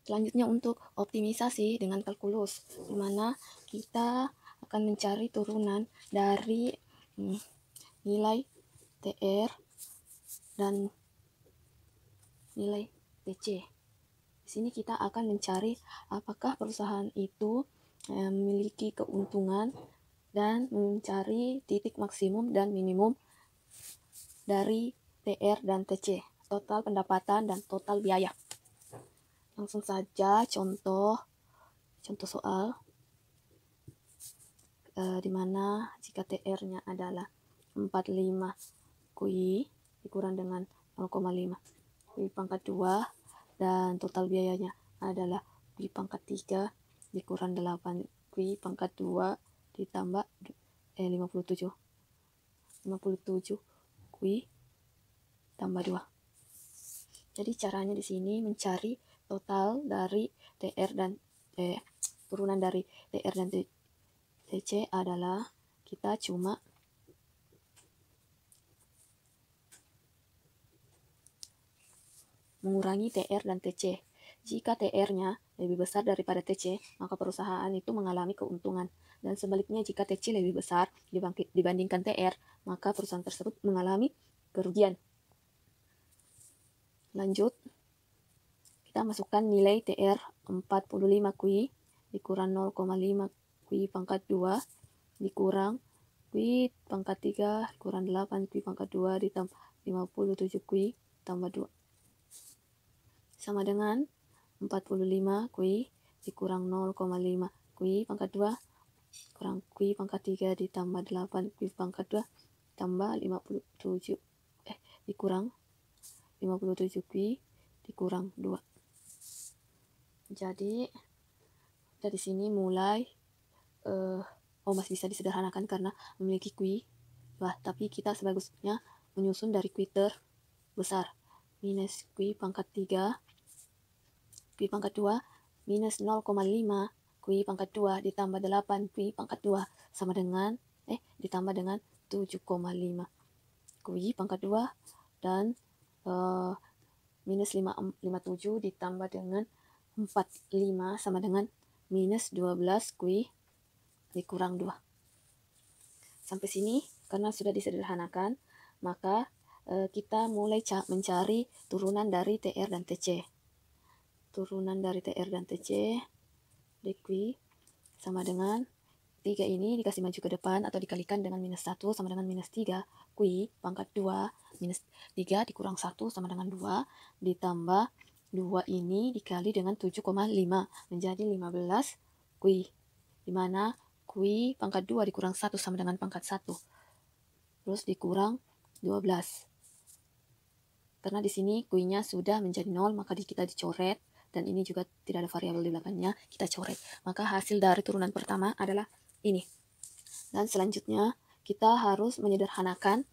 Selanjutnya untuk optimisasi dengan kalkulus, di mana kita akan mencari turunan dari nilai TR dan nilai TC. Di sini kita akan mencari apakah perusahaan itu memiliki keuntungan dan mencari titik maksimum dan minimum dari TR dan TC, total pendapatan dan total biaya. Langsung saja contoh soal di mana jika TR-nya adalah 45 QI dikurang dengan 0,5 QI pangkat 2 dan total biayanya adalah QI pangkat 3 dikurang 8 QI pangkat 2 ditambah 57 QI tambah 2. Jadi caranya di sini mencari total dari TR dan turunan dari TR dan TC adalah kita cuma mengurangi TR dan TC. Jika TR-nya lebih besar daripada TC, maka perusahaan itu mengalami keuntungan. Dan sebaliknya, jika TC lebih besar dibandingkan TR, maka perusahaan tersebut mengalami kerugian. Lanjut, kita masukkan nilai TR 45 QI dikurang 0,5 QI pangkat 2 dikurang QI pangkat 3 dikurang 8 QI pangkat 2 ditambah 57 QI tambah 2 sama dengan 45 QI dikurang 0,5 QI pangkat 2 kurang QI pangkat 3 ditambah 8 QI pangkat 2 tambah 57 dikurang 57 QI dikurang 2. Jadi dari sini mulai masih bisa disederhanakan karena memiliki QI. Tapi kita sebagusnya menyusun dari QI terbesar. Minus QI pangkat 3 QI pangkat 2 minus 0,5 QI pangkat 2 ditambah 8 QI pangkat 2 sama dengan ditambah dengan 7,5 QI pangkat 2 dan minus 57 ditambah dengan 45 sama dengan minus 12 QI dikurang 2. Sampai sini karena sudah disederhanakan, maka kita mulai mencari turunan dari TR dan TC. Turunan dari TR dan TC QI sama dengan 3 ini dikasih maju ke depan atau dikalikan dengan minus 1 sama dengan minus 3 QI pangkat 2 minus 3 dikurang 1 sama dengan 2 ditambah 2 ini dikali dengan 7,5 menjadi 15 QI, di mana QI pangkat 2 dikurang 1 sama dengan pangkat 1 terus dikurang 12. Karena di sini QI-nya sudah menjadi 0, maka kita dicoret dan ini juga tidak ada variabel di belakangnya, kita coret. Maka hasil dari turunan pertama adalah ini. Dan selanjutnya kita harus menyederhanakan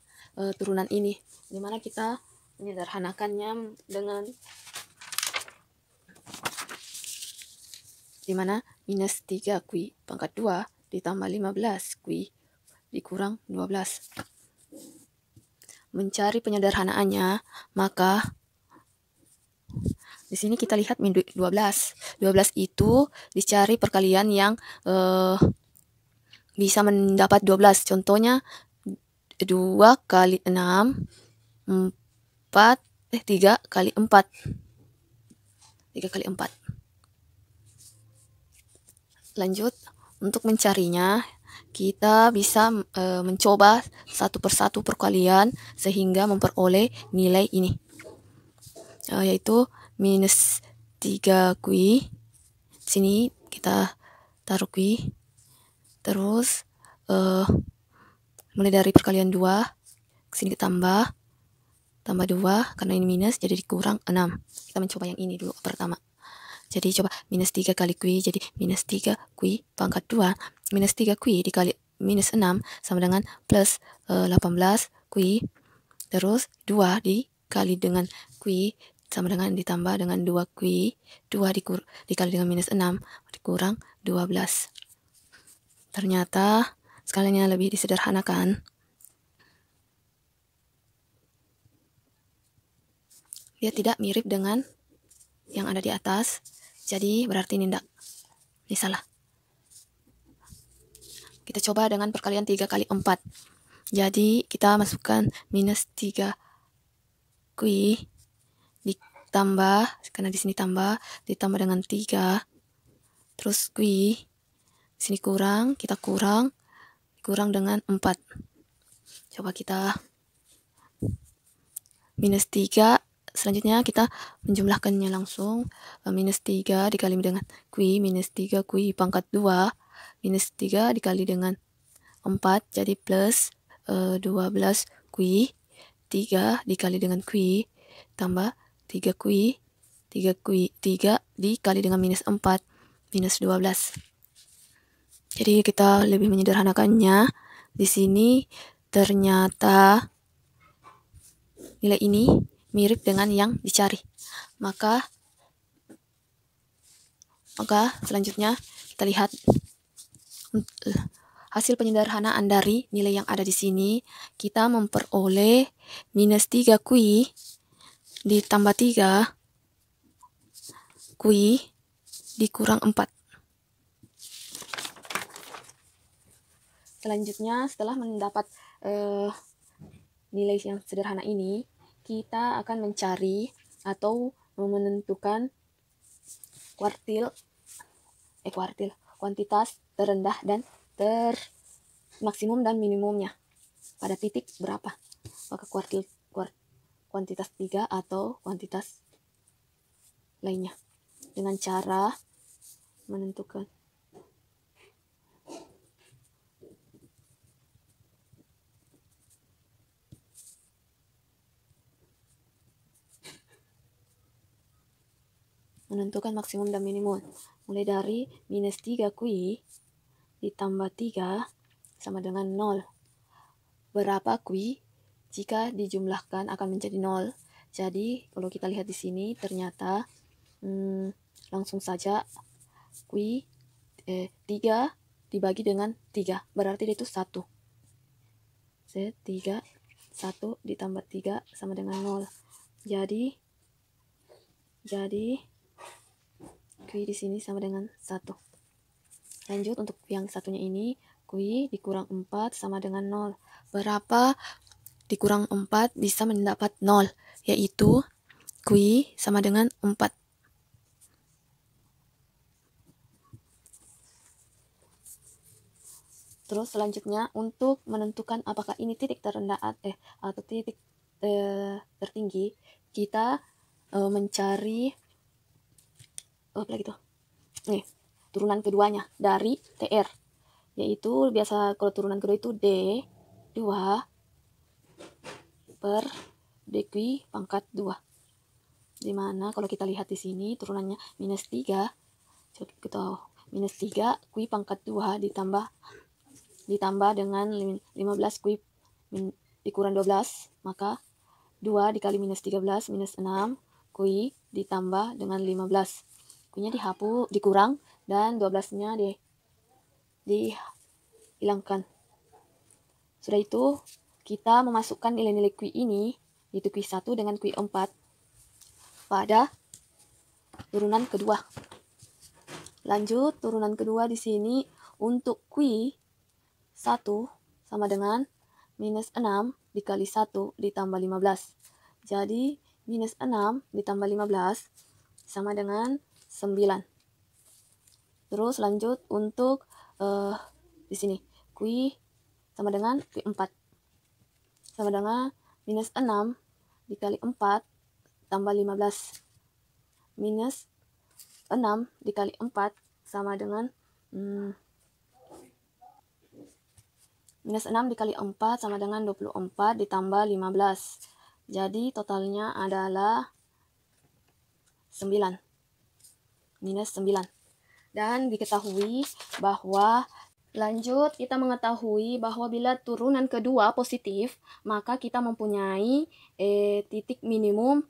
turunan ini, di mana kita menyederhanakannya dengan dimana minus 3 QI pangkat 2 ditambah 15 QI dikurang 12. Mencari penyederhanaannya, maka di sini kita lihat 12. 12 itu dicari perkalian yang bisa mendapat 12. Contohnya 2 kali 6 3 kali 4. 3 kali 4. Lanjut, untuk mencarinya kita bisa mencoba satu persatu perkalian sehingga memperoleh nilai ini, yaitu minus 3 QI. Sini kita taruh QI. Terus mulai dari perkalian 2 sini tambah 2 karena ini minus jadi dikurang 6. Kita mencoba yang ini dulu pertama. Jadi coba minus 3 kali QI jadi minus 3 QI pangkat 2 minus 3 QI dikali minus 6 sama dengan plus 18 QI. Terus 2 dikali dengan QI sama dengan ditambah dengan 2 QI. 2 dikali dengan minus 6 dikurang 12. Ternyata skalanya lebih disederhanakan. Dia tidak mirip dengan yang ada di atas. Jadi berarti ini enggak. Ini salah. Kita coba dengan perkalian 3 kali 4. Jadi kita masukkan minus 3 kui ditambah, karena di sini tambah, ditambah dengan 3. Terus kui di sini kurang, kita kurang dengan 4. Coba kita minus 3. Selanjutnya kita menjumlahkannya langsung. Minus 3 dikali dengan kui, minus 3 kui pangkat 2. Minus 3 dikali dengan 4, jadi plus 12 kui. 3 dikali dengan kui, tambah 3 kui. 3 dikali dengan minus 4, minus 12. Jadi kita lebih menyederhanakannya. Di sini ternyata nilai ini mirip dengan yang dicari. Maka selanjutnya kita lihat hasil penyederhanaan dari nilai yang ada di sini. Kita memperoleh minus 3 kui ditambah 3 kui dikurang 4. Selanjutnya, setelah mendapat nilai yang sederhana ini, kita akan mencari atau menentukan kuantitas terendah dan maksimum dan minimumnya pada titik berapa, apakah kuantitas 3 atau kuantitas lainnya, dengan cara menentukan maksimum dan minimum. Mulai dari minus 3 kui ditambah 3 sama dengan 0. Berapa kui jika dijumlahkan akan menjadi 0. Jadi kalau kita lihat di sini ternyata langsung saja kui 3 dibagi dengan 3, berarti itu 1. 1 ditambah 3 sama dengan 0. Jadi kui di sini sama dengan 1. Lanjut untuk yang satunya ini, kui dikurang 4 sama dengan 0. Berapa dikurang 4 bisa mendapat 0, yaitu kui sama dengan 4. Terus selanjutnya untuk menentukan apakah ini titik terendah atau titik tertinggi, kita mencari turunan keduanya dari TR, yaitu biasa kalau turunan kedua itu D2 per DQ pangkat 2. Dimana kalau kita lihat di sini turunannya minus 3, coba kita minus 3 Q pangkat 2 ditambah dengan 15 Q dikurang 12, maka 2 dikali minus 13 minus 6 Q ditambah dengan 15. Q-nya dikurang dan 12-nya dihilangkan. Sudah itu kita memasukkan nilai-nilai Q ini, yaitu Q1 dengan Q4 pada turunan kedua. Lanjut, turunan kedua di sini untuk Q1 sama dengan minus 6 dikali 1 ditambah 15. Jadi minus 6 ditambah 15 sama dengan 9. Terus lanjut untuk di sini Q sama dengan Q4 sama dengan minus 6 dikali 4 tambah 15. Minus 6 dikali 4 sama dengan minus 6 dikali 4 sama dengan 24 ditambah 15. Jadi totalnya adalah 9. Minus 9. Dan diketahui bahwa lanjut kita mengetahui bahwa bila turunan kedua positif, maka kita mempunyai titik minimum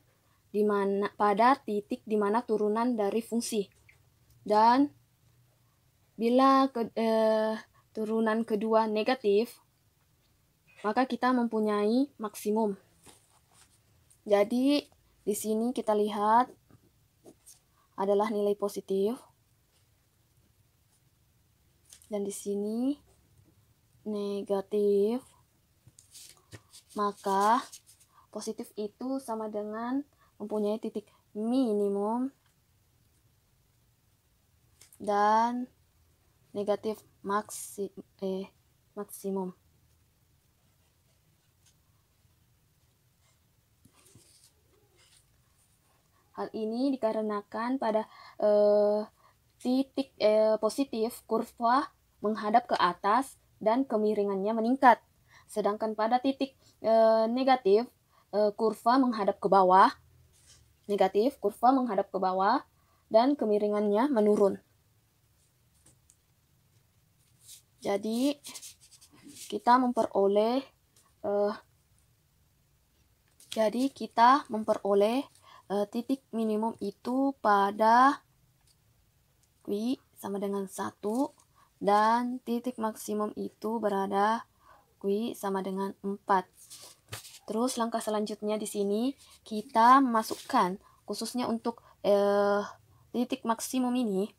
pada titik di mana turunan dari fungsi. Dan bila turunan kedua negatif, maka kita mempunyai maksimum. Jadi di sini kita lihat adalah nilai positif. Dan di sini negatif. Maka positif itu sama dengan mempunyai titik minimum dan negatif maksimum. Hal ini dikarenakan pada titik positif kurva menghadap ke atas dan kemiringannya meningkat. Sedangkan pada titik negatif kurva menghadap ke bawah. Negatif kurva menghadap ke bawah dan kemiringannya menurun. Jadi kita memperoleh titik minimum itu pada Q sama dengan 1 dan titik maksimum itu berada Q sama dengan 4. Terus langkah selanjutnya di sini kita memasukkan khususnya untuk titik maksimum ini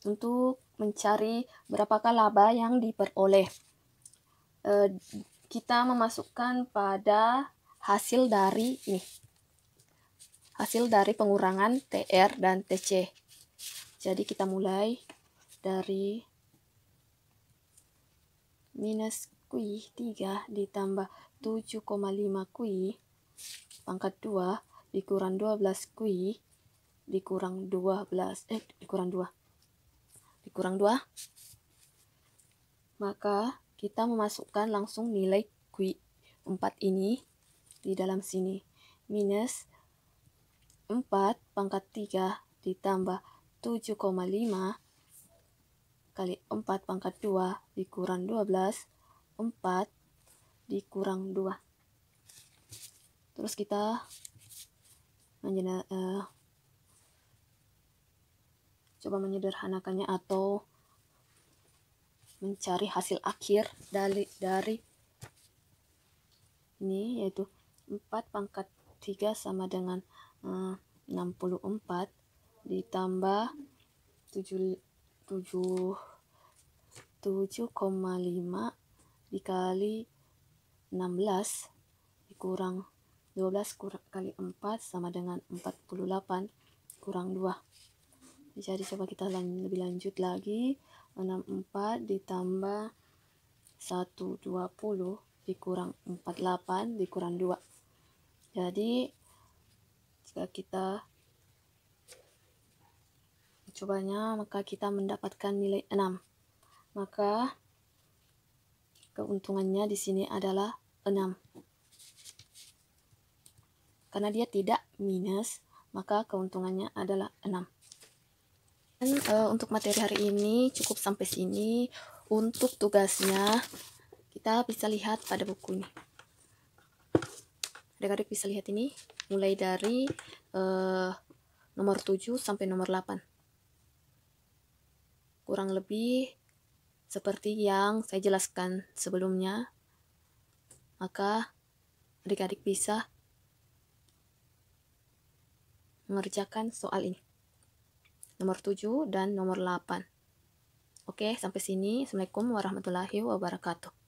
untuk mencari berapakah laba yang diperoleh. Kita memasukkan pada hasil dari ini. Hasil dari pengurangan TR dan TC. Jadi kita mulai dari minus Q 3 ditambah 7,5 Q pangkat 2 dikurang 12 Q dikurang 12 dikurang 2. Maka kita memasukkan langsung nilai Q 4 ini di dalam sini. Minus 4 pangkat 3 ditambah 7,5 kali 4 pangkat 2 dikurang 12, 4 dikurang 2. Terus kita coba menyederhanakannya atau mencari hasil akhir dari ini, yaitu 4 pangkat 3 sama dengan 64 ditambah 7,5 dikali 16 dikurang 12 kali 4 sama dengan 48 kurang 2. Jadi coba kita lebih lanjut lagi. 64 ditambah 120 dikurang 48 dikurang 2. Jadi jika kita cobanya, maka kita mendapatkan nilai 6. Maka keuntungannya di sini adalah 6. Karena dia tidak minus, maka keuntungannya adalah 6. Dan untuk materi hari ini cukup sampai sini. Untuk tugasnya kita bisa lihat pada buku ini. Adik-adik bisa lihat ini mulai dari nomor 7 sampai nomor 8. Kurang lebih seperti yang saya jelaskan sebelumnya. Maka adik-adik bisa mengerjakan soal ini. Nomor 7 dan nomor 8. Oke, sampai sini. Assalamualaikum warahmatullahi wabarakatuh.